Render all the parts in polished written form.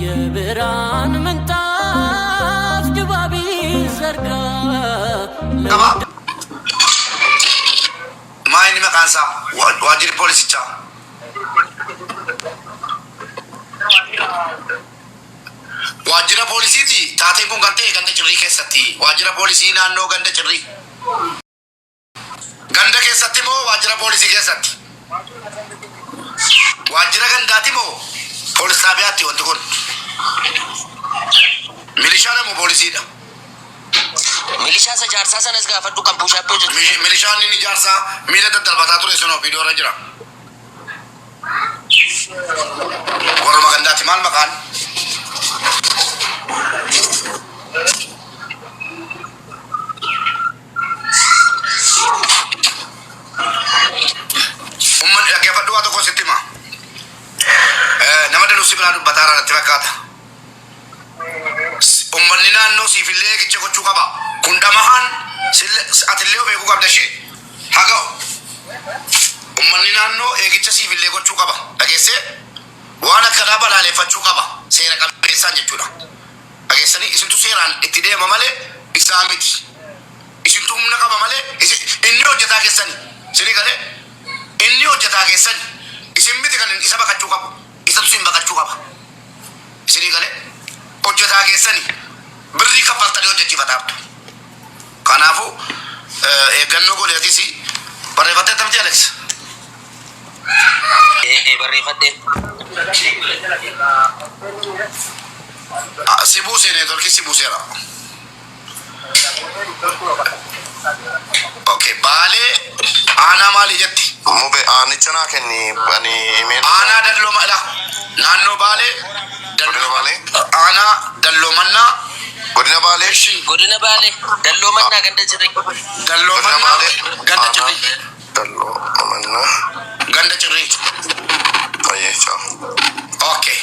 የብርሃን ምንጣፍ ድባብ ይዘርጋ ማይን መቃንሳ ዋጅር ፖሊስቻ ዋጅራ ፖሊሲቲ ታቴን ኩን ገንደ ጭሪ ኬሰቲ ዋጅራ ፖሊሲ ናኖ ገንደ ጭሪ ገንደ ኬሰቲ ሞ ዋጅራ ፖሊሲ ኬሰቲ ዋጅራ ገንዳቲ ሞ ፖሊስ ጣቢያቲ ወንት ኩን ሚሊሻ ደሞ ፖሊሲዳ ሚሊሻ ሰጃርሳ ሰነስ ጋፈዱ ካምፑሻ ፕሮጀክት ሚሊሻ ኒ ጃርሳ ሚለ ተጠልባታ ቱሬ ሶኖ ቪዲዮ ረጅራ ወርማ ገንዳቲ ማል መቃን umman dhaggeeffadhu waa tokko sitti hima nama danuu si biraa dubbataara irratti fakkaata ummanni naannoo siifillee eegicha gochuu qaba kun dhamahaan atillee of eeguu qabda ishee haga'u ummanni naannoo eegicha siifillee gochuu qaba dhageessee waan akkanaa balaaleffachuu qaba seera qabeessaan jechuudha dhageessanii isintu seeraan itti deema malee isaa miti isintu humna qaba malee inni hojjetaa keessanii sinii galee inni hojjetaa keessanii isin miti kan isa baqachuu qabu isatu sin baqachuu qaba sinii galee hojjetaa keessanii birrii kaffaltanii hojjechiifataabtu kanaafu eeggannoo godheetis barreeffattee tamti Alex barreeffattee si buusee neetworkii si buuseera okay baalee aanaa maali jetti mube aanicha kenni ani email aanaa dalloo mala naannoo baalee dalloo baalee aanaa dalloo mannaa godina baalee dalloo mannaa ganda jirri dalloo mannaa ganda jirri dalloo mannaa ganda jirri ayee ciao okay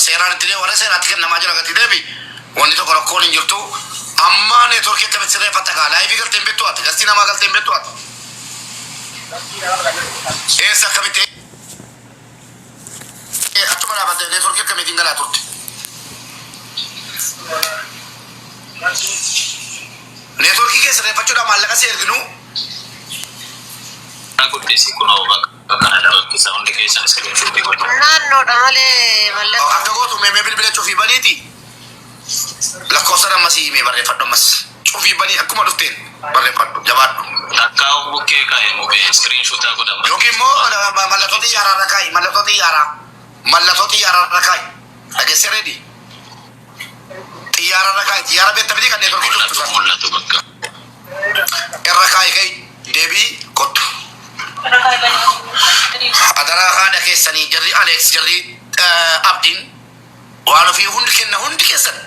seeraan itti warra seeraatti kennamaa jira gati deebi wanni tokko rakkoon hin jirtu amma neetworkii itti sirreeffatta kaa laayivii galteen beektu ati gastii namaa galteen beektu ati eessa akkamitti achuma dhaabatte neetworkii akkamitiin galaa turte neetworkii kee sirreeffachuudhaan maallaqa si erginu guddisi kunoo bakka keessa hundi keessan sirreeffachuutti godhu naannoodha malee mallaqa akka gootu meemee bilbila cufii baniiti lakkoofsa ammasii himee barreeffadhu ammas cufii banii akkuma dhufteen barreeffadhu jabaadhu takkaa bukkee kaa'e mubee iskiriinshuutaa godhama yookiin immoo mallattoo xiyyaaraa irra kaa'i mallattoo xiyyaaraa irra kaa'i dhageesse reedi xiyyaara irra kaa'i xiyyaara beekta miti kan neetworkii cuftusan mul'atu bakka irra kaa'i kaa'i deebii kottu adaraa haadha keessanii jarri Alex jarri abdiin waan ofii hundi kenna hundi keessan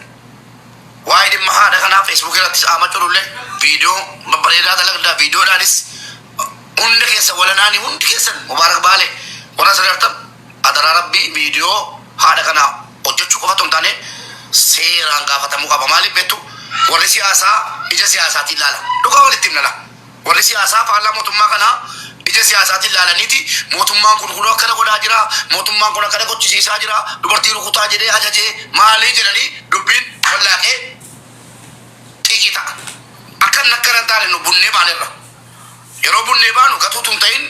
waa'ee dhimma haadha kanaa Facebook irratti ama curulle viidiyoo babbareedaa dalagdaa viidiyoodhaanis hunda keessa walanaanii hundi keessan mubaarak baale warra sadartam adaraa rabbii viidiyoo haadha kanaa hojjechuu qofatu hin taane seeraan gaafatamuu qaba maaliif beektu warri siyaasaa ija siyaasaatiin ilaala dhugaa walitti himnala warri siyaasaa faallaa mootummaa kanaa ija siyaasaatiin ilaalaniiti mootummaan kun kunoo akkana godhaa jira mootummaan kun akkana gochisiisaa jira dubartii rukutaa jedhee ajajee maalii jedhanii dubbiin wallaaqee xiiqii ta'a akkan akkana hin taane nu bunnee baanerra yeroo bunnee baanu gatuutu hin ta'in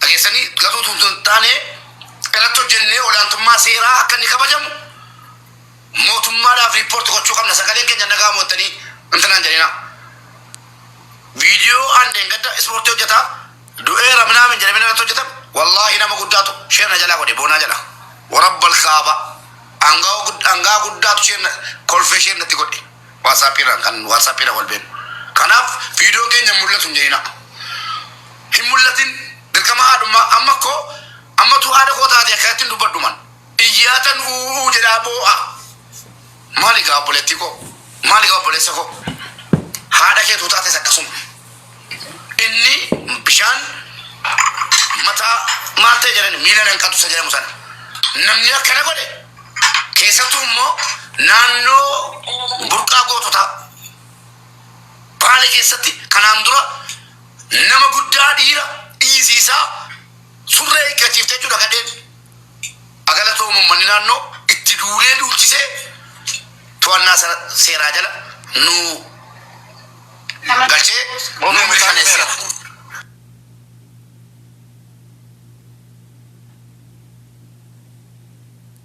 dhageessanii gatuutu hin taane irratti hojjennee olaantummaa seeraa akka inni kabajamu mootummaadhaaf riippoorti gochuu qabna sagaleen keenya nagaa moottanii intanaan jedhina video ande ngada ispoortii hojjeta du'ee ramnaamin jedhamee irratti hojjetam wallaahi nama guddaatu sheena jalaa godhe boonaa jala warabbal kaaba angaa guddaatu sheena kolfee sheenatti godhe waasaappiiraan kan waasaappiiraan wal beenu kanaaf viidiyoo keenya mul'atu hin jedhina hin mul'atin dirqama haadhummaa amma koo ammatu haadha koo taate akkattiin dubbadhuman iyyaatan uu jedhaa boo'a maali gaa obboleetti koo maali gaa obboleessa koo haadha keetu taates akkasuma inni bishaan mataa maal ta'e jedhani miila nan qatu isa jedhamu sana namni akkana godhe keessattuu immoo naannoo burqaa goototaa baale keessatti kanaan dura nama guddaa dhiira dhiisiisaa surree eeggachiifte jechuudha gadheen agalatoo uummanni naannoo itti duulee duulchisee to'annaa seeraa jala nu galchee nu mirkaneessina.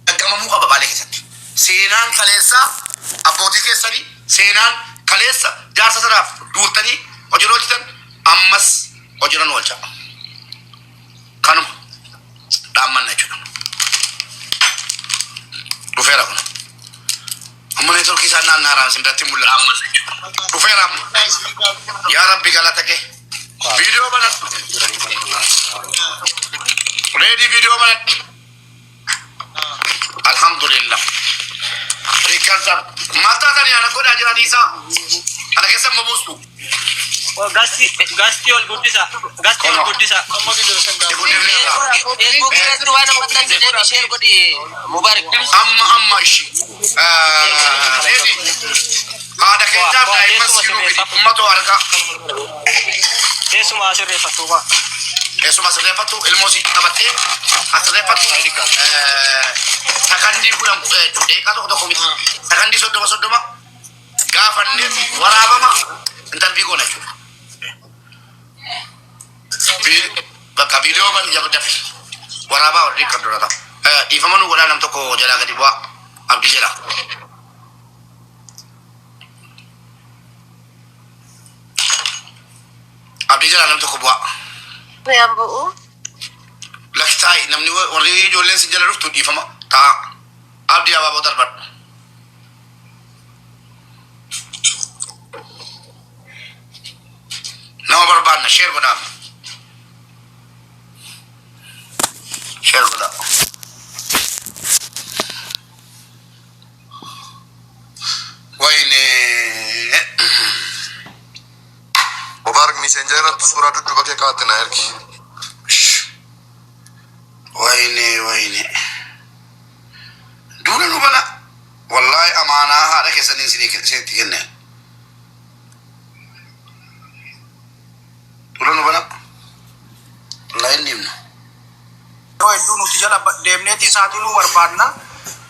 Dhaggamamuu qaba Baalee keessatti. Seenaan kaleessaa abbootii keessanii seenaan kaleessa jaarsa sanaaf duultanii hojii hojjetan ammas hojiirra nu oolcha. Kanuma dhaammanna jechuudha. Dhufeera kun. Amma neetworkii isaan naanna'aa simbiratti mul'ata. Dhufeera amma. Yaa Rabbi galata kee. Viidiyoo banadhu. Reedii viidiyoo banadhu. Alhamdulillah. Rikarda. Mataa tani ana godhaa jira dhiisaa. Ana keessa amma buustu. Gasti ol guddisa. Gasti ol guddisa. Amma ishi. Reedii. Haadha keenyaaf daa'imman siinuu gidi. Ummatoo argaa. Teessuma asirreeffatu qaba. Teessuma asirreeffatu ilmoo si qabattee asirreeffatu. Sakandii kudhan deeqaa tokko miti. Sakandii soddoma gaafanne waraabama intarvii goona jechuudha. Bakka viidiyoo ban dafi waraabaa warri kan durata. Dhiifama nu godhaa nam tokko jalaa gadi bu'aa abdii jalaa. Abdii jalaa nam tokko bu'aa. Yang bu'u. Lakitaay namni warri ijoolleen si jala dhuftu dhiifama ta'a. Abdii abaaboo darbadhu. Nama barbaanna sheer godhaa. Sheer godhaa. Wayne. Mubarak messenger irratti suuraa dudduuba kee kaa'atte na ergi. Wayne. Duula nu bala. Wallahi amaanaa haadha keessanii isinitti kenne. Duula nu bala. Wallahi inni himna. Yeroo hedduu nuti jala deemneeti saaxiluu barbaadna.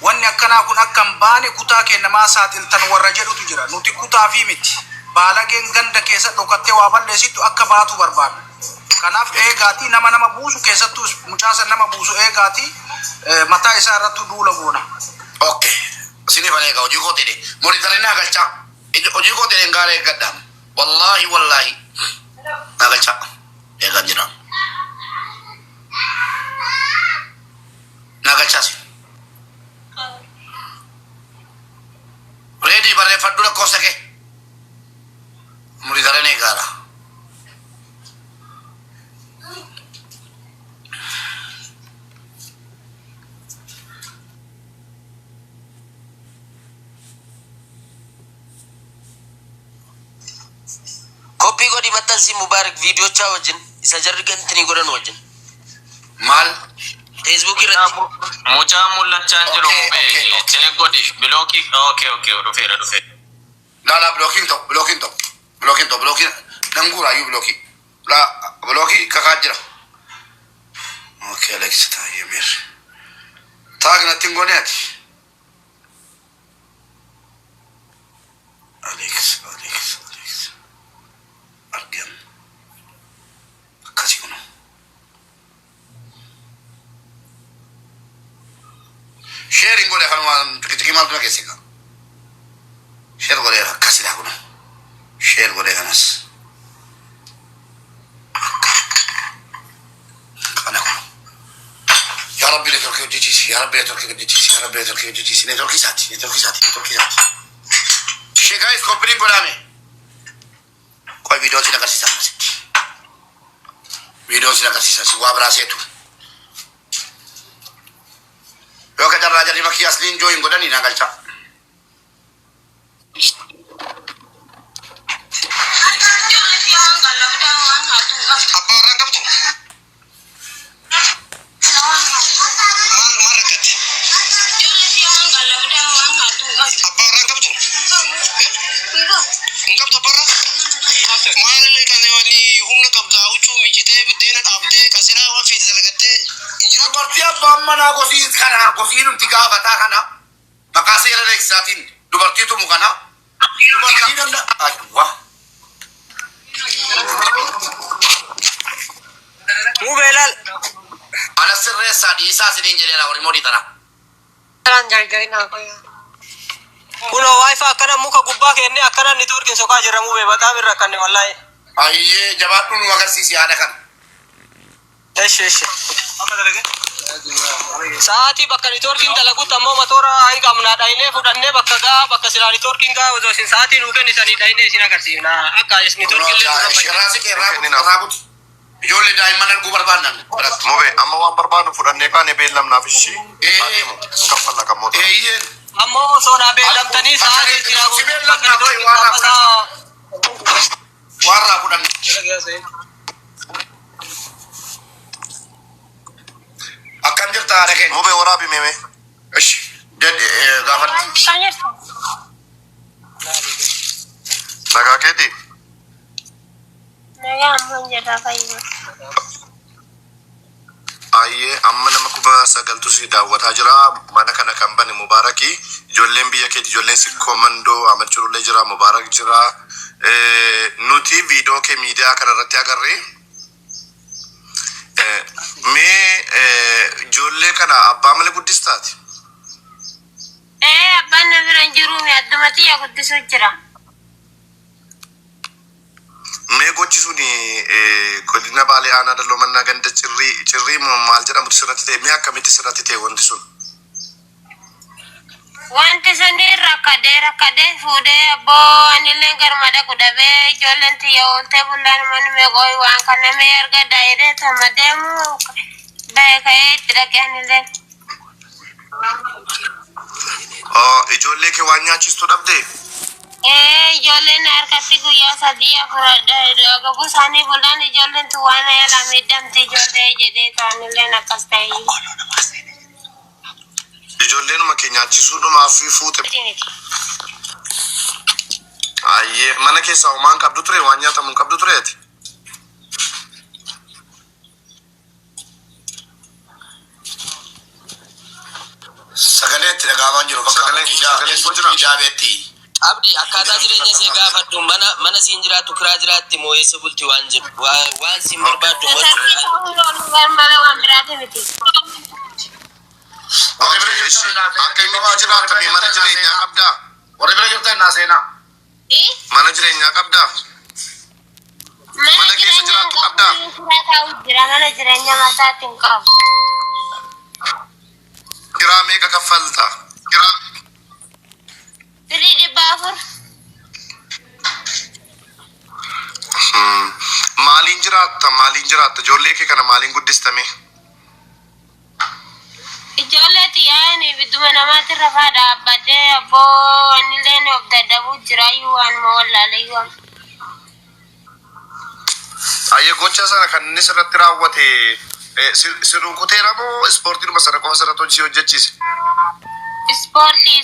Wanni akkanaa kun akkam baane kutaa kennamaa saaxiltan warra jedhutu jira. Nuti kutaa fi miti. Baalageen ganda keessa dhokattee waa balleessittu akka baatu barbaadna. Kanaaf eegaatii nama buusu keessattuu mucaasa nama buusu eegaatii mataa isaa irratti duula goona. Okay. Sini fane ka hojii kootii de. Monitorin naa galchaa. Hojii kootii de ngaara eeggadhaan. Wallahi. Naa galchaa. Eeggan jira. Naa galchaasi. Reedii barreeffadhu lakkoofsa kee. Monitorin eeggaadha. Kopi godi matan si Mubarak video cha wajin isa jarri gantini godan wajin Mal. Facebook irratti Mucaa mul'achaa jiru check godi blocki okay dhufeera. La blocking to. Nangura ayu blocking. La blocking kakaa jira. Okay, Alex ta yemir. Tag na tingoneati. Alex. Ardian. Kasi kuno. Sharing gole kanwa tikitiki mal tunakesika. Share gole kasi da kuno. Share gole kanas. Kana kuno. Ya Rabbi network ujitisi. Network isati. She guys company bolame. Koi video sila kasi sama sih. Video sila kasi sa siwa berasa itu. Yo kata raja lima kias linjo yang goda ni nagal cak. Apa orang kamu? Marakat. Apa orang kamu? Engkau tu apa? Mana lagi kan wali humna kabda ucu mijite bidena abde kasira wa fi zalagate. Berarti apa mana gosi kana gosi nun tiga bata kana makasih ada eksatin dubarti tu mukana dubarti dan wah Mubelal. ana sirre sadi isa sidin jere na wari modi tana Taran jai na ko ya. Kuno wifi akana muka gubba kenne akana ni turkin soka jira mube bata bir rakanne wallahi. ayye jabatun magar sisi ada kan Esh. Saati bakka ni turkin dalagu tammo motora ay kamna daine fudanne bakka ga bakka silani turkin ga wazo sin saati nuken isani daine sina garsina akka is ni turkin le rasi ke rabut jolle daimanan gubar banan Mube, amma waan barbaadu fudhannee kaane beellam naaf ishee. Adeemu, kaffalla kan mootora. eyyen ammo sona be lamtani saati tira go bakka ni turkin ga warra kudan akan jirta ada kan Mube waraabi meme. ايش جد غافر Nagaa keeti. Naga amman jada fayyadu. Ayyee amma nama kuba sagaltu si daawwataa jira. Mana kana kan bane Mubaaraki. Ijoolleen biyya keeti ijoolleen si komandoo Amarchirullee jira Mubaarak jira. Nuti viidiyoo kee miidiyaa kanarratti agarree. Mee ijoollee kana abbaa malee guddistaati. Abban na biran jiru mi addumati ya guddisu jira. Mee gochi suni godina Baalee aanaa dalloo mannaa ganda cirrii maal jedhamutu sirratti ta'e mee akkamitti sirratti ta'e wanti sun? Wanti suni rakkadee fuudhee abboo anillee garmada kudhabee ijoolleen tiyya ooltee bullaan manumee qooyi waan kana mee erga daayiree tama deemu beeka'ee itti dhaqee anillee. Ijoollee kee waan nyaachistu dhabdee? Ijoolleen harkatti guyyaa sadii afur gabuu isaanii bullaan ijoolleen tu waan yaalaa miidhamti ijoollee jedhee ta'anillee akkas ta'e. Ijoolleenuma kee nyaachisuudhumaaf fuute. Ayyee mana keessaa homaan qabdu ture waan nyaatamu qabdu tureeti. sagalee itti dhagaamaan jiru Sagalee ijaabeetti Abdi akkaataa jireenya see gaafadhu mana siin jiraatu kiraa jiraatti moo eessa bulti waan jedhu waan siin barbaaddu Mala waan biraati miti. Akka inni itti jiraatanii mana jireenyaa qabdaa? warri bira jirtan naa seenaa Mana jireenyaa qabdaa? Mana keessa jiraattu qabdaa? Mana jireenya mataatiin qabu. Kiraa meeqa kaffalta? Kiraa 3,400. maaliin jiraatta? Ijoollee kee kana maaliin guddistame? Ijoollee xiyyaa'anii bidduma namaatti rafaa dhaabbadhee abboo anilleen of dadhabuu jiraayyuu waan ma wallaalayyuu. Ayyee gocha sana kan inni sirratti raawwate sirruu kuteera moo ispoortiidhuma sana qofa sirratti hojii hojjechiise? Ispoortii.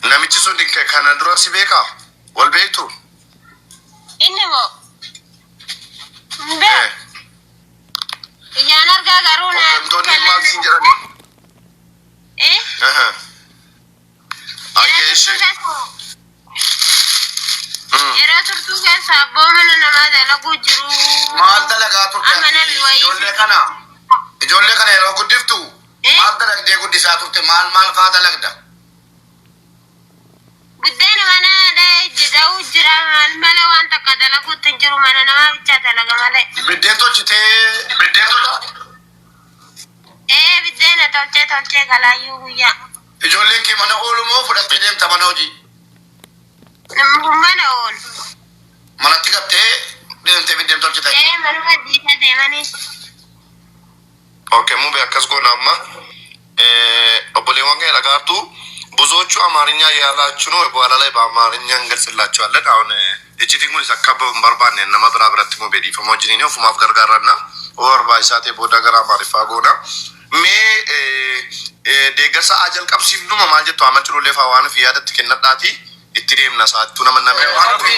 Namichi sun kana dura si beekaa? Wal beektu? Inni moo? Mbee. Ijaan argaa garuu na. Hooggantoonni maal siin jedhani? Ayyee ishee. Yeroo turtuu keessa abboo mana namaa dalaguu jiru. maal dalagaa turte Amanaan wayii. ijoollee kana yeroo guddiftu maal dalagdee guddisaa turte maal faa dalagda Buddeen mana jedhuu jira mala waan takka dalaguutti hin jiru mana namaa bichaa dalaga malee. biddeen tolchitee Biddeena tolchee galaayyuu guyyaa. ijoolleen kee mana oolu moo fudhattee deemta mana hojii Mana oolu. manatti gattee deemtee biddeen tolchitee Manuma diisa deemanii. Okay, Mube akkas goona amma. Obboleewwan keenya dhagaartu ብዙዎቹ አማርኛ ያላችሁ ነው በኋላ ላይ በአማርኛ እንገልጽላችኋለን። አሁን እቺቲ ጉን ሰካበ በርባን ነማ ብራብረት ሞ ቤዲ ፈሞጂኒ ነው ፉማፍ ገርጋራና ኦር ባይሳቴ ቦዳ ገራ ማሪፋ ጎና ሜ ደገሳ አጀል ቀብሲፍ ዱማ ማጀቱ አመጭሩ ለፋ ዋን ፊያደት ከነጣቲ itti deemna saattuu nama namee warri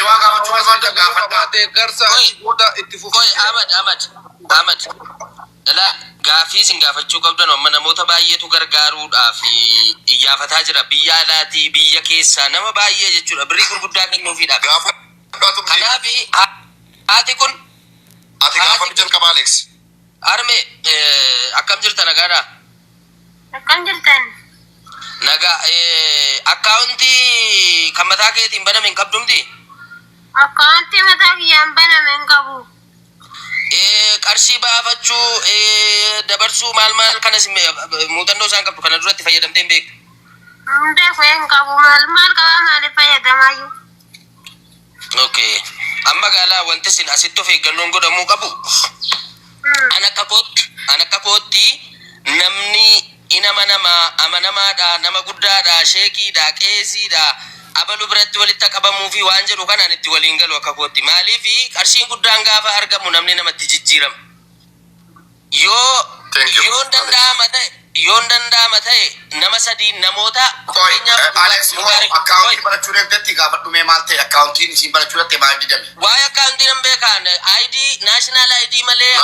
waa gaafachuu barbaadda gaafadhaa. Koy Ahmad ila gaafii sin gaafachuu qabdan amma namoota baay'eetu gargaaruudhaaf iyyafataa jira biyya alaatii biyya keessaa nama baay'ee jechuudha birrii gurguddaa kennuufiidhaaf. Kanaaf haati kun ati gaafa jalqaba Alex. Arme akkam jirta nagaadha? Akkam jirtan? Nagaa akkaawuntii kan mataa keetiin baname hin qabdumti? Akkaawuntii mataa kiyyaan baname hin qabu. Qarshii baafachuu dabarsuu maal kanas muuxannoo isaan qabdu kana duratti fayyadamtee hin beektu? Hundeefu hin qabu maal qabaa maaliif fayyadamaayyuu? Okay. Amma gaalaa wanti sin asitti of eeggannoon godhamuu qabu. An akka kootti namni amanamaadha nama guddaadha sheekiidha qeesiidha abalu biratti walitti qabamuu fi waan jedhu kanaan itti waliin galu akka kootti. Maaliif qarshiin guddaan gaafa argamu namni namatti jijjiirama. Yoon danda'ama ta'e nama sadii namoota Alex akkaawuntii barachuu deemtetti gaafadhume maal ta'e akkaawuntiin isin barachuu deemte maal didame? Waa'ee akkaawuntii nan beekan ID naashinaal ID malee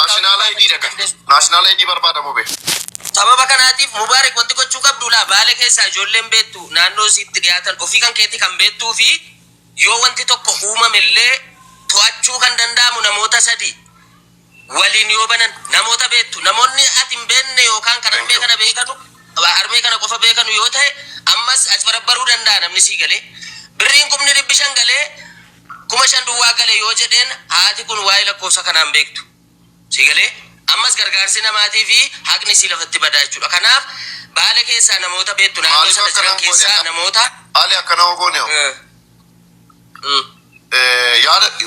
naashinaal ID barbaadamu be. Sababa kanaatiif Mubaarak wanti gochuu qabdu laa Baalee keessaa ijoolleen beektu naannoo sitti dhiyaatan ofii kan keetii kan beektuu fi yoo wanti tokko uumamellee to'achuu kan danda'amu namoota sadii waliin yoo banan namoota beektu namoonni ati hin beekne yookaan kan armee kana beekanu armee kana qofa beekanu yoo ta'e ammas as barabbaruu danda'a namni sii galee birriin 500 galee 5,000 duwwaa galee yoo jedheen haati kun waa'ee lakkoofsa kanaan beektu sii galee ammas gargaarsi namaatii fi haqni sii lafatti badaa jechuudha. Kanaaf Baalee keessaa namoota beektu naannoo sana jiran keessaa namoota Ali akkana ogoone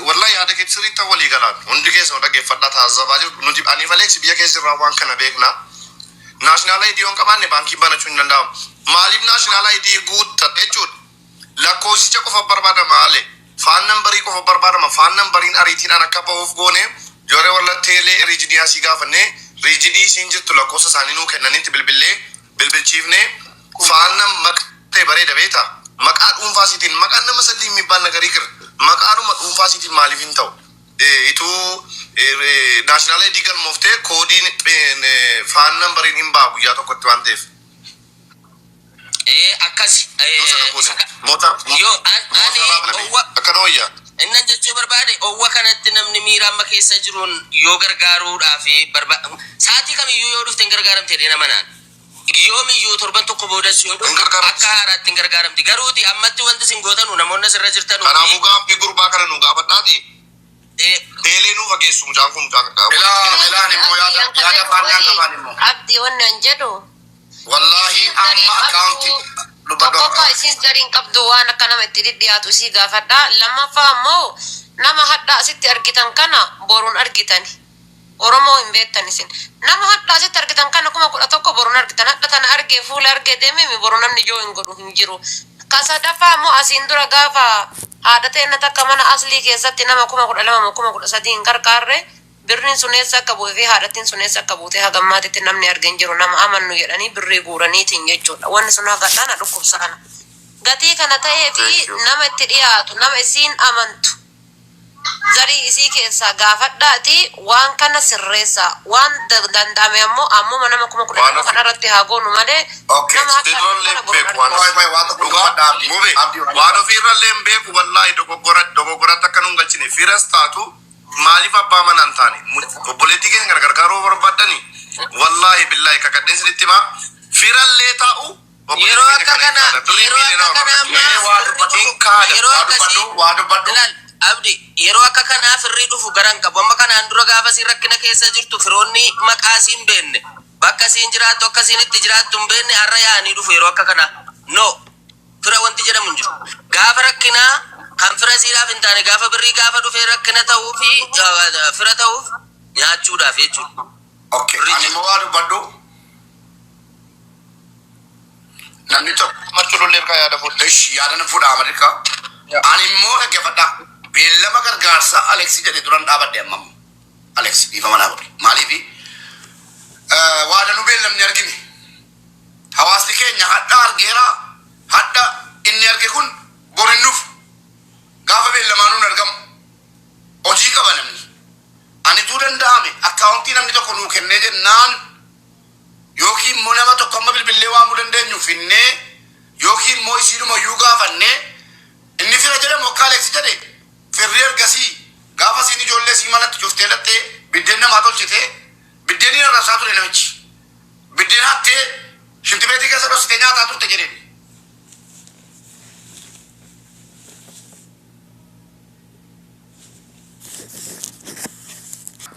wallahi yaada keetti sirriitti walii galaan hundi keessa dhaggeeffadhaa taasifaa jiru nuti ani Alex biyya keessa irraa waan kana beekna. Naashinaal ID yoon qabaanne baankii banachuu hin danda'amu. Maaliif naashinaal ID guuttatte jechuudha? Lakkoofsicha qofa barbaadama malee faan nambarii qofa barbaadama faan nambariin ariitiidhaan akka ba'uuf goone Jore wala teelee riijidii asii gaafanne riijidii isiin jirtu lakkoofsa isaanii nuu kennanitti bilbilchiifne faana maqtee bareeda beeta maqaa dhuunfaa isiitiin maqaan nama sadii mibbaan nagarii kira maqaadhuma dhuunfaa isiitiin maaliif hin ta'u ituu naashinaal ID galmooftee koodiin faan nambariin hin baa guyyaa tokkotti waan ta'eef. Akkas akkana wayyaa. Innan jechuu barbaade owwa kanatti namni miira amma keessa jiruun yoo gargaaruudhaaf sa'aatii kamiyyuu yoo dhufte hin gargaaramte dheena manaan yoomiyyuu torban tokko boodas yoo dhufte akka haaraatti hin gargaaramti garuuti ammatti wanti sin gootanu namoonni asirra jirtanu kanaafuu gaaffii gurbaa kana nu gaafadhaati teelee nu fageessu mucaan kun ilaan immoo yaada faanaan qabaan immoo abdii wannan jedhu wallahi amma akkaawuntii tokkoffaa isiin gariin qabdu waan akka nama itti dhidhiyaatu isii gaafadha lammaffaa ammoo nama hadhaa asitti argitan kana boruun argitani oromoo hin beektan isin nama hadhaa asitti argitan kana 11,000 boruun argitan hadha tana argee fuula argee deemee boru namni joo hin godhu hin jiru kasadaffaa ammoo asiin dura gaafa haadha ta'e takka mana aslii keessatti nama 12,000 13,000 hin gargaarre birriin suneessa akka bu'ee fi haadhatiin suneessa akka buutee hagammaatitti namni argin jiru nama amannu jedhanii birrii guuraniitiin jechuudha. Wanni sun hagadhaan dhukkubsaana. Gatii kana ta'ee fi nama itti dhiyaatu nama isiin amantu zarii isii keessaa gaafadhaati waan kana sirreessaa waan danda'ame ammoo ammuma nama 10,000 kanarratti haa goonu malee nama waan ofiirrallee hin beeku wallaahi dogoggoratti akka nun galchine firas taatu maaliif abbaa manaan taane obboleettii keenya gargaaruu barbaadanii wallahi billahi kakadheen sinitti maa firallee taa'u yeroo akka kana abdi yeroo akka kanaa firrii dhufu garan qabu amma kanaan dura gaafa siin rakkina keessa jirtu firoonni maqaa siin beenne bakka siin jiraattu akka siin itti jiraattu hin beenne har'a yaa'anii dhufu yeroo akka kanaa no fira wanti jedhamu hin jiru gaafa rakkinaa kan fira siidhaaf hin taane gaafa birrii gaafa dhufee rakkina ta'uu fi fira ta'uuf nyaachuudhaaf jechuudha. Ani immoo waa dubbadhu namni tokko marchullee irraa yaada fuudhe yaadana fuudhaa Ameerikaa. Ani immoo dhaggeeffadha beellama gargaarsa Aleksi jedhe duran dhaabadde ammam Aleksi dhiifa manaa godhe maaliifi waa danuu beellamni argine hawaasni keenya hadhaa argeera hadda inni arge kun borinnuuf gaafa beellamaanuu argamu hojii qaba namni anituu danda'ame akkaawuntii namni tokko nuu kennee jennaan yookiin immoo nama tokko amma bilbillee waamuu dandeenyu finnee yookiin immoo isiidhuma iyyuu gaafannee inni fira jedhamu akka Aleeksi jedhe firri ergasii gaafa siin ijoollee sii malatti cuftee dhattee biddeen namaa tolchitee biddeen inni arrabsaa ture namichi biddeen hattee shintibeetii keessa dhoksitee nyaataa turte jedheen.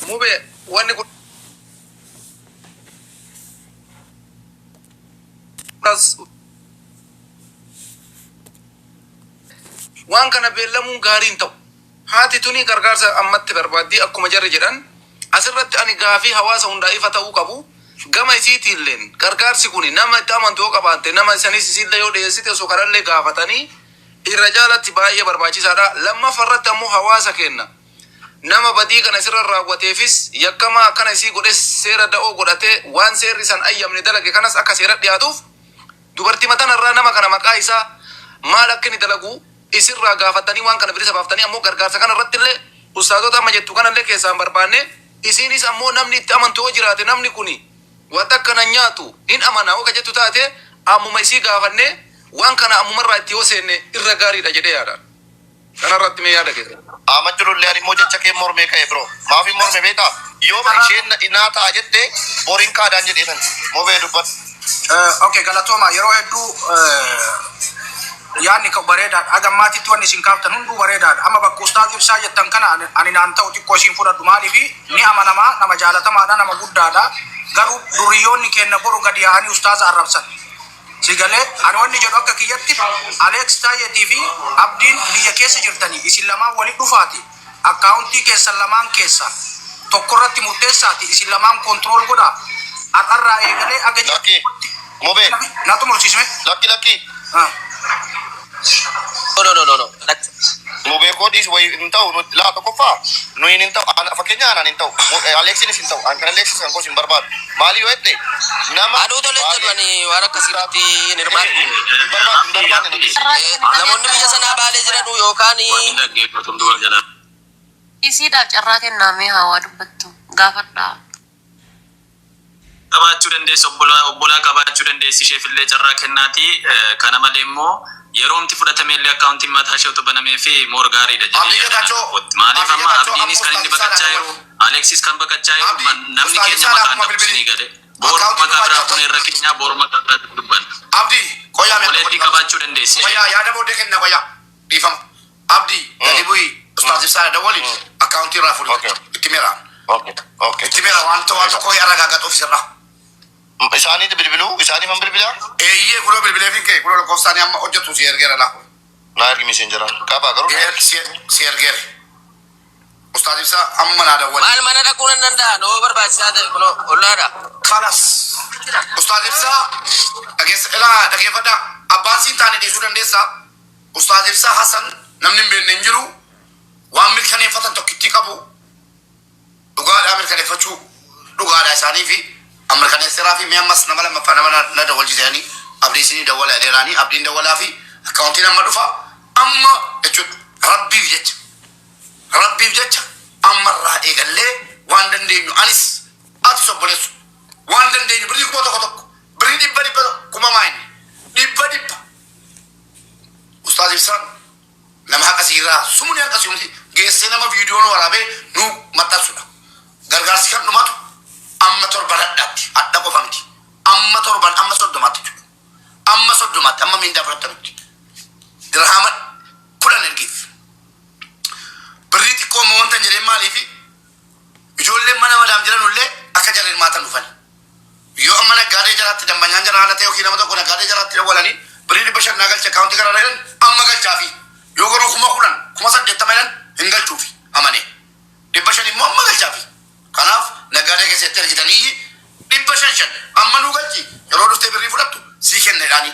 Mube wanni kun waan kana beellamuun gaariin ta'u haati tuni gargaarsa ammatti barbaaddii akkuma jarri jedhan asirratti ani gaafii hawaasa hundaa ifa ta'uu qabu gama isiitiilleen gargaarsi kun nama itti amantuu qabaatte nama isanis isillee yoo dhiyeessite osoo kanallee gaafatanii irra jaalatti baay'ee barbaachisaadha. Lammaffarratti ammoo hawaasa kenna nama badii kana sirra raawwateefis yakkamaa akkana isii godhe seera da'oo godhatee waan seerri san ayyamne dalage kanas akka seera dhiyaatuuf dubartii matanarraa nama kana maqaa isaa maal akka inni dalagu isirraa gaafatanii waan kana bilisa baaftanii ammoo gargaarsa kana irratti illee ustaazota amma jettu kanallee keessaan barbaanne isiinis ammoo namni itti amantuu jiraate namni kuni wanta akkana nyaatu hin amanaa oka jettu taate ammuma isii gaafanne waan kana ammumarraa itti yoo seenne irra gaariidha jedhee yaada. Kanarratti mee yaada keessa. Amajjullee ani immoo jecha kee mormee ka'e biroo maafi morme beekaa yoo isheen naa ta'a jette boriin kaadaan jedhee san mobee dubbat. Okay, galatooma yeroo hedduu yaadni ka'u bareedaadha. Agammaatitti wanni isin kaaftan hunduu bareedaadha. Amma bakka ustaaz ibsaa jettan kana ani naan ta'u xiqqoo isin fudhadhu maaliifi ni amanamaa nama jaalatamaadha nama guddaadha. Garuu duriyyoonni kenna boru gadi yaa'anii ustaaza arrabsan. Sigalee ani wanni jedhu akka kiyyatti Aleeks Taayetii fi Abdiin biyya keessa jirtanii isin lamaan waliin dhufaati akkaawuntii keessan lamaan keessa tokkorratti murteessaati isin lamaan kontirool godha har'arraa eegalee aga Lakki mobee naatu mursiisme lakki. No. Mobee koodis wayi hin ta'u laa tokkoffaa nuyi hin ta'u fakkeenya aanaan hin ta'u Aleeksinis hin ta'u an kan Aleeksis kan gosi hin barbaadu maali yoo jette nama Aduu tolee jedhani waan akkasiirratti hin hirmaatu. hin barbaadne nuti. Namoonni biyya sanaa baalee jiran yookaan isiidhaaf carraa kennaamee hawaa dubbattu gaafadhaa. qabaachuu dandeessi obbolaa qabaachuu dandeessi isheefillee carraa kennaati. Kana malee immoo yeroomti fudhatameellee akkaawuntiin mataa ishee utubaa namee fi moor gaariidha jedhee maaliif amma Abdiinis kan inni baqachaa jiru Aleeksis kan baqachaa jiru namni keenya maqaan dhabsinii gale boor maqaa biraa kun irra keenya boor maqaa biraa dubban Abdi qoyaa mee obboleettii qabaachuu dandeessi. qoyaa yaada booddee kenna qoyaa dhiifama Abdi gadi bu'ii ustaaz ibsaa dawwali akkaawuntii irraa fuudhu itti meera itti meera waan tokko yaada gaagatu ofisirraa. Isaanii bilbiluu isaanii man bilbilaa Eeyyee kunoo bilbilee fi kee kunoo lakkoofsaanii amma hojjetu si ergeera laa. naa ergi misenjera qabaa garuu Si ergeera. Ustaaz ibsaa amma naa dawwali. maal mana dhaquu nan danda'a noo barbaachisaa ta'e kun ollaadha. Kalas. Ustaaz ibsaa dhageeffadhaa abbaan siin taane dhiisuu dandeessaa. Ustaaz ibsaa Hasan namni hin beekne hin jiru waan mirkaneeffatan tokkittii qabu dhugaadhaa mirkaneeffachuu dhugaadhaa isaanii fi mirkaneesseraa fi mee ammas nama lammaffaa nama na dawwalchiisanii abdiisinii dawwala adeeraanii abdiin dawwalaa fi akkaawuntiin amma dhufa amma jechuudha rabbiif jecha ammarraa eegallee waan dandeenyu anis ati obboleessu waan dandeenyu birrii kuma tokko birrii dhibba kuma maayin dhibba ustaaz ibsaan nama akkasiirraa sumuni akkasumti geessee nama viidiyoon waraabee nu maxxansudha gargaarsi kan dhumatu amma torban addaatti adda qofa miti amma torban amma soddomaatti amma miindaa fudhatamutti dirhama 10 ergiif birrii xiqqoo moo wanta jedhee maaliifi ijoolleen mana madaam jiranullee akka jala hirmaatan dhufan yoo amma naggaadee jalaatti dambanyaan jala haala ta'e yookiin nama tokko naggaadee jalaatti dawwalanii birrii 500 galcha akkaawuntii kana jedhan amma galchaafi yoo garuu 10,000 80,000 jedhan hin galchuufi amanee 500 immoo amma galchaafi kanaaf naggaadee keessatti argitanii 500 amma nu galchi yeroo dhuftee birrii fudhattu sii kenneedhaanii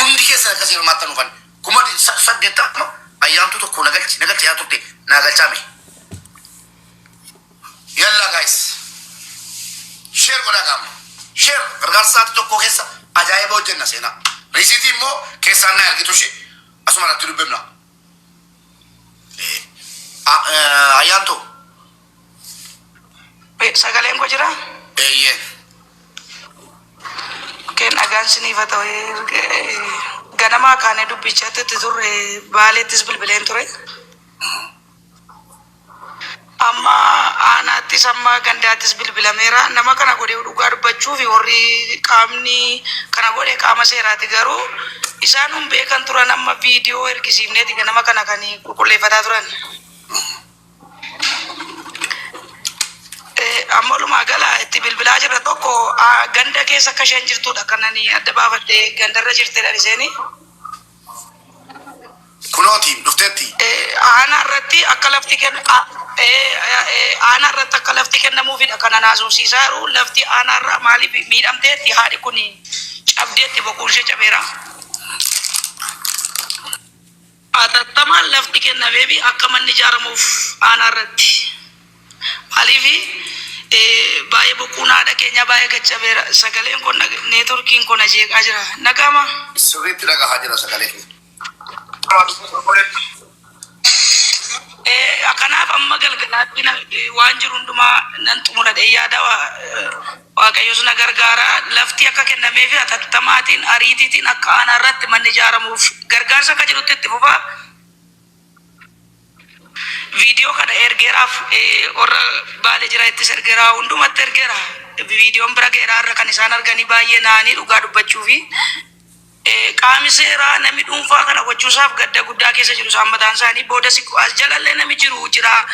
hundi keessa akkasii hirmaattan dhufan 8,000 ayyaantu tokko nagalchi yaa turte naa galchaame yalla guys share godhaa gaama share gargaarsaati tokko keessa ajaa'iba hojjenna seenaa Risiitii immoo keessaan na ergitu ishee asuma irratti dubbifna. Ayyaantu. Sagaleen koo jira? Eeyyee. Keen dhagaan siniif haa ta'u ganamaa kaanee dubbichaatti turre baaleettis bilbileen ture. Amma aanaattis amma gandaattis bilbilameera. Nama kana godhee dhugaa dubbachuu fi warri qaamni kana godhee qaama seeraati garuu isaan beekan turan amma viidiyoo ergisiifneeti nama kana kan qulqulleeffataa turan. Amma walumaa gala itti bilbilaa jirra tokko ganda keessa akka isheen jirtudha kanani adda baafadhee gandarra jirtedha isheen. Kunooti dhufteetti. Aanaa irratti akka lafti aanaa irratti akka lafti kennamuufidha kana naasumsiisaa jiru. Lafti aanaa irraa maaliif miidhamteetti haadhi kun cabdeetti boquun ishee cabeera. Atattamaan lafti kennameefi akka manni ijaaramuuf aanaa irratti. Maaliif baay'ee boquun haadha keenya baay'ee gaccabeera. Sagaleen kun neetworkiin kun ajeeqaa jira. Nagama. Sirriitti dhagahaa jira sagaleen. Kanaaf amma galgalaatti waan jiru hundumaa nan xumuradhe yaada Waaqayyoos na gargaara. Lafti akka kennameefi atattamaatiin ariitiitiin akka aanaa irratti manni ijaaramuuf gargaarsa akka jirutti itti fufaa. Viidiyoo kana ergeeraaf warra baalee jira ittis ergeeraa hundumatti ergeera. Viidiyoon bira geeraa irra kan isaan arganii baay'ee naanii dhugaa dubbachuufi qaami seeraa namni dhuunfaa kana gochuusaaf gadda guddaa keessa jiru isaan mataan isaanii booda as jalallee nami jiru jira.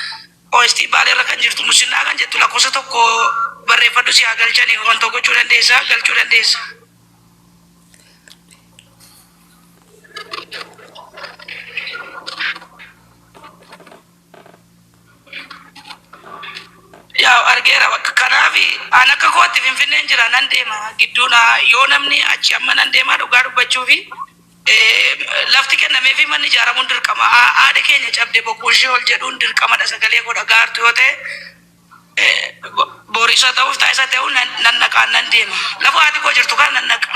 OST baalee irra kan jirtu musinnaa kan jettu lakkoofsa tokko barreeffadhu si haa galchanii wanta gochuu dandeessa galchuu dandeessa. Yaa argeera bakka kanaafi an akka kootti Finfinneen jira nan deema gidduudha yoo namni achi amma nan deema dhugaa dubbachuufi lafti kennameefi manni ijaaramuun dirqama. Haadha keenya cabde boquun ishee ol jedhuun dirqamadha sagalee godha gaartu yoo ta'e boorisa ta'uuf taasisa ta'uu nan naqaan nan deema. Lafa haati koo jirtu kan nan naqa.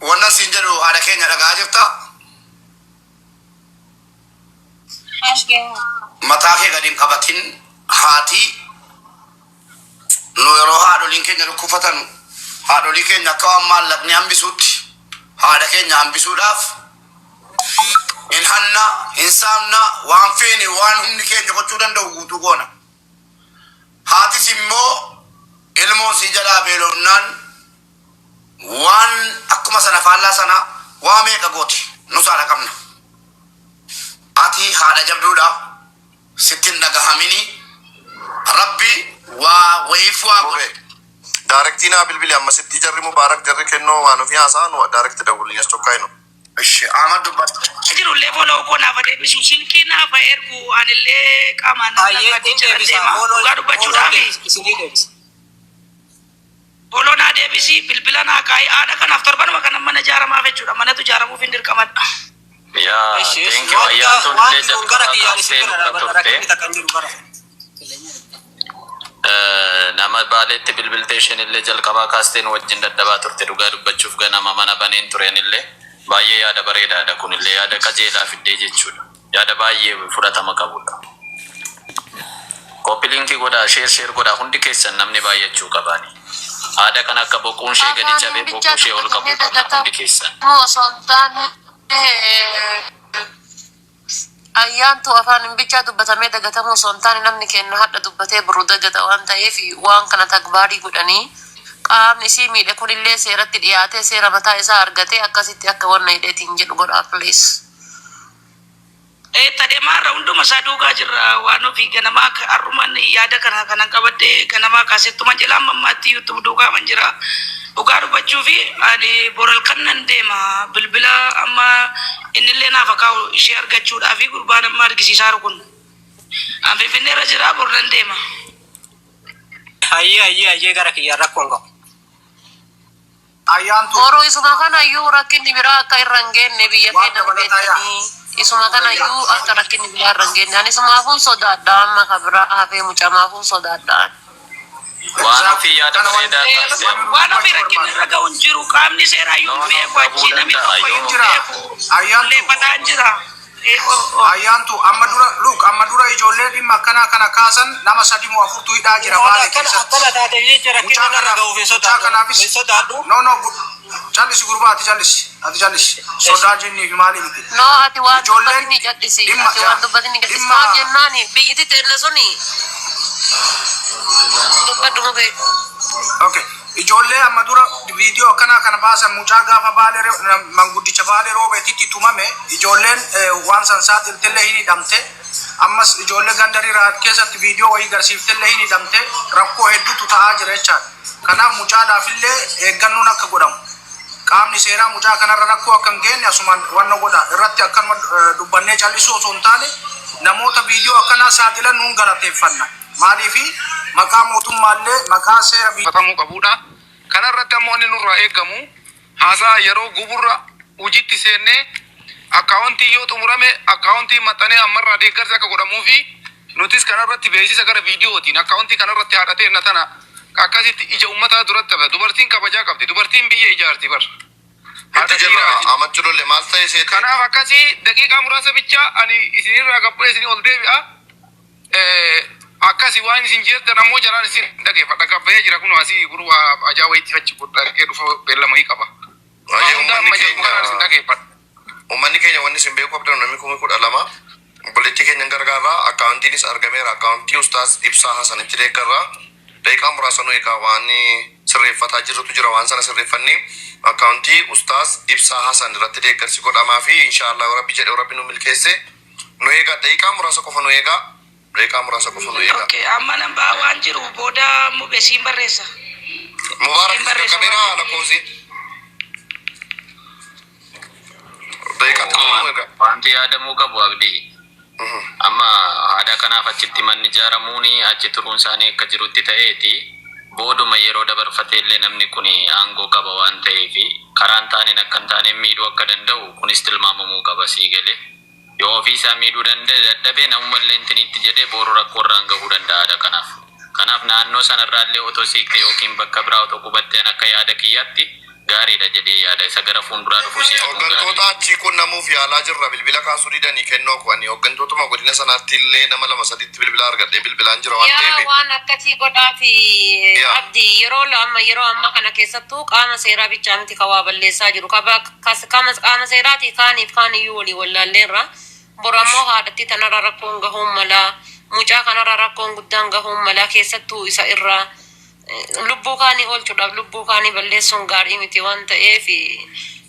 Wannan siin jedhu haadha keenya dhagaa jirta. Mataa kee gadi hin qabatin haati nu yeroo haadholiin keenya dhukkufatan haadholii keenya akka waan maallaqni hambisuutti haadha keenya hambisuudhaaf hin hanna hin saamna waan feene waan humni keenya gochuu danda'u guutuu goona. Haatis immoo ilmoon sii jalaa beelofnaan waan akkuma sana faallaa sana waa meeqa gooti nus haadha qabna. Ati haadha jabduudha sittin dhagahamini rabbi waa wayiif waa godhe. Daarektiinaa bilbili amma sitti jarri mubaarak jarri kennoo waan ofii haasaan daarekti dawulin as tokkaa hinu. Ishi Ahmad dubbata. Jiru level ko na fa deebisu silkii na fa ergu anillee qaamaan na fa deebisa dhugaa dubbachuudhaaf. Bolona deebisi bilbila naa kaayi haadha kanaaf torbanuma kana mana ijaaramaaf jechuudha manatu ijaaramuuf hin dirqamadha. Yaa thank you ayyaantu illee jalqabaa turte. Nama baaleetti bilbilteeshin illee jalqabaa kaasteen wajjin daddabaa turte dhugaa dubbachuuf ganama mana baneen tureen illee baay'ee yaada bareedaadha kun illee yaada qajeelaa fiddee jechuudha. Yaada baay'ee fudhatama qabudha. Koppiliinkii godhaa sheer godhaa hundi keessan namni baay'achuu qabaani. Haadha kan akka boquun ishee gadi cabee boquu ishee ol qabu hundi keessan. Ayyaantu afaan bichaa dubbatamee dagatamuu osoo hin taane namni kenna hadha dubbatee birru dagata waan ta'eef waan kana tagbaarii godhanii qaamni isii miidhe kunillee seeratti dhiyaatee seera mataa isaa argatee akkasitti akka wanna hidheetiin jedhu godhaa please. Tadeemaarra hunduma isaa duugaa jirra waan ofii ganamaa har'umaan yaada kana kanan qabadde ganamaa kaasettuma jelaan mammaatti yuutuub duugaa man jira. Dhugaa dubbachuu fi ani boral kannan deema bilbila amma innillee naaf akaa'u ishee argachuudhaa fi gurbaan amma argisiisaa jiru kun. An Finfinneerra jira borran deema. Ayyee gara kiyyaa rakkoon qabu. Ayyaantu. Boroo isuma kana iyyuu rakkinni biraa akka irra hin geenne biyya keenya beekanii isuma kana iyyuu akka rakkinni biraa irra hin geenye ani isumaafuun sodaadha amma kabira hafee mucamaafuun sodaadhaan. Waan ofii yaada bareedaa taasise. Waan ofii rakkinni irra ga'uun jiru qaamni seeraa yoo beeku achi namni tokko yoo beeku leeffataan jira. Ayyaantu amma dura ijoollee dhimma akkanaa kana kaasan nama 3 moo 4tu hidhaa jira baale keessatti. Mucaa kanaafis callisi gurbaati callisi sodaa jinnii fi maali miti. No ati waan dubbatini jal'isi ati waan dubbatini jal'isi maal jennaani biyyiti teenne suni dubbadhu mubee. Okay. Ijoollee amma dura viidiyoo akkanaa kana baasan mucaa gaafa baale manguddicha baale roobeetitti tumame ijoolleen waan san saaxiltillee hin hidhamte ammas ijoollee gandarii raat keessatti viidiyoo wayii garsiiftillee hin hidhamte rakkoo hedduutu ta'aa jira jechaadha. Kanaaf mucaadhaafillee eeggannoon akka godhamu qaamni seeraa mucaa kanarra rakkoo akka hin geenye asumaan wanna godha irratti akkanuma dubbannee callisuu osoo hin taane namoota viidiyoo akkanaa saaxilan nuun galateeffanna. Maaliifi maqaa mootummaallee maqaa seera biyyatamuu qabudha. Kana irratti ammoo inni nurraa eegamu haasaa yeroo guburra hojiitti seennee akkaawuntii yoo xumurame akkaawuntii maxxanee ammarraa deeggarsa akka godhamuu fi nutis kana irratti beeksisa gara viidiyootiin akkaawuntii kana irratti haadhatee na tana akkasitti ija uummataa duratti hafe dubartiin kabajaa qabdi dubartiin biyya ijaarti bar. Kanaaf akkasii daqiiqaa muraasa bichaa ani isinirraa gabbee isinii ol deebi'a. Akkasi waan isin jirtan ammoo jaraan isin dhageeffadha gabbee jira kun asii gurwa ajaa'ibaatti fachi dhaqee dhufa beellama hii qaba. Uummanni keenya wanni isin beeku abdan namni kun 12 obboleettii keenya gargaaraa akkaawuntiinis argameera akkaawuntii ustaas Ibsaa Hasanitti deeggarraa daqiiqaa muraasa nu eegaa waan sirreeffataa jirrutu jira waan sana sirreeffannee akkaawuntii ustaas Ibsaa Hasan irratti deeggarsi godhamaa fi inshaallah rabbi jedhee rabbi nu milkeesse nu eegaa daqiiqaa muraasa qofa nu eegaa. Mereka merasa kufunu ya. Oke, aman mbak wanjir boda mu besim baresa. Mubarak kamera ala kosi. Mereka tahu wanti ada muka bu abdi. Amma ada kanaaf achitti manni ijaaramuni achi turuun isaanii akka jirutti ta'eeti booduma yeroo dabarfatee illee namni kun aangoo qaba waan ta'eefi karaan taaniin akka hin taane miidhuu akka danda'u kunis tilmaamamuu qaba sii galee. Yoo ofiisaa miidhuu danda'e dadhabee namummallee intinitti jedhee boru rakkoo irraan gahuu danda'a kanaaf. Kanaaf naannoo sanarraallee otoo siikte yookiin bakka biraa otoo qubatteen akka yaada kiyyaatti gaariidha jedhee yaada isa gara fuulduraa dhufu si yaadu. Hooggantoota achii qunnamuuf yaalaa jirra bilbila kaasuu didanii kennoo ku'anii hooggantootuma godina sanaatti illee nama 2-3 bilbila argadhee bilbilaan jira waan ta'eef. Yaa waan akkasii godhaa fi abdi yeroo amma kana keessattuu qaama seeraa bichaa miti kawaa balleessaa jiru qaama seeraati kaaniif kaaniyyuu walii wallaalleerra. Borammoo haadhatti tanarra rakkoon gahuun mala mucaa kanarra rakkoon guddaan gahuun mala keessattuu isa irraa lubbuu kaanii oolchuudhaaf lubbuu kaanii balleessuun gaarii miti waan ta'eef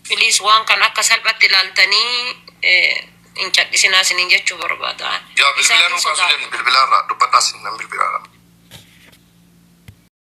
filiis waan kan akka salphatti ilaaltanii hin cadhisinaa isiniin jechuu barbaada. Yaa bilbilaan kaasuu jennu bilbilaarraa dubbadhaas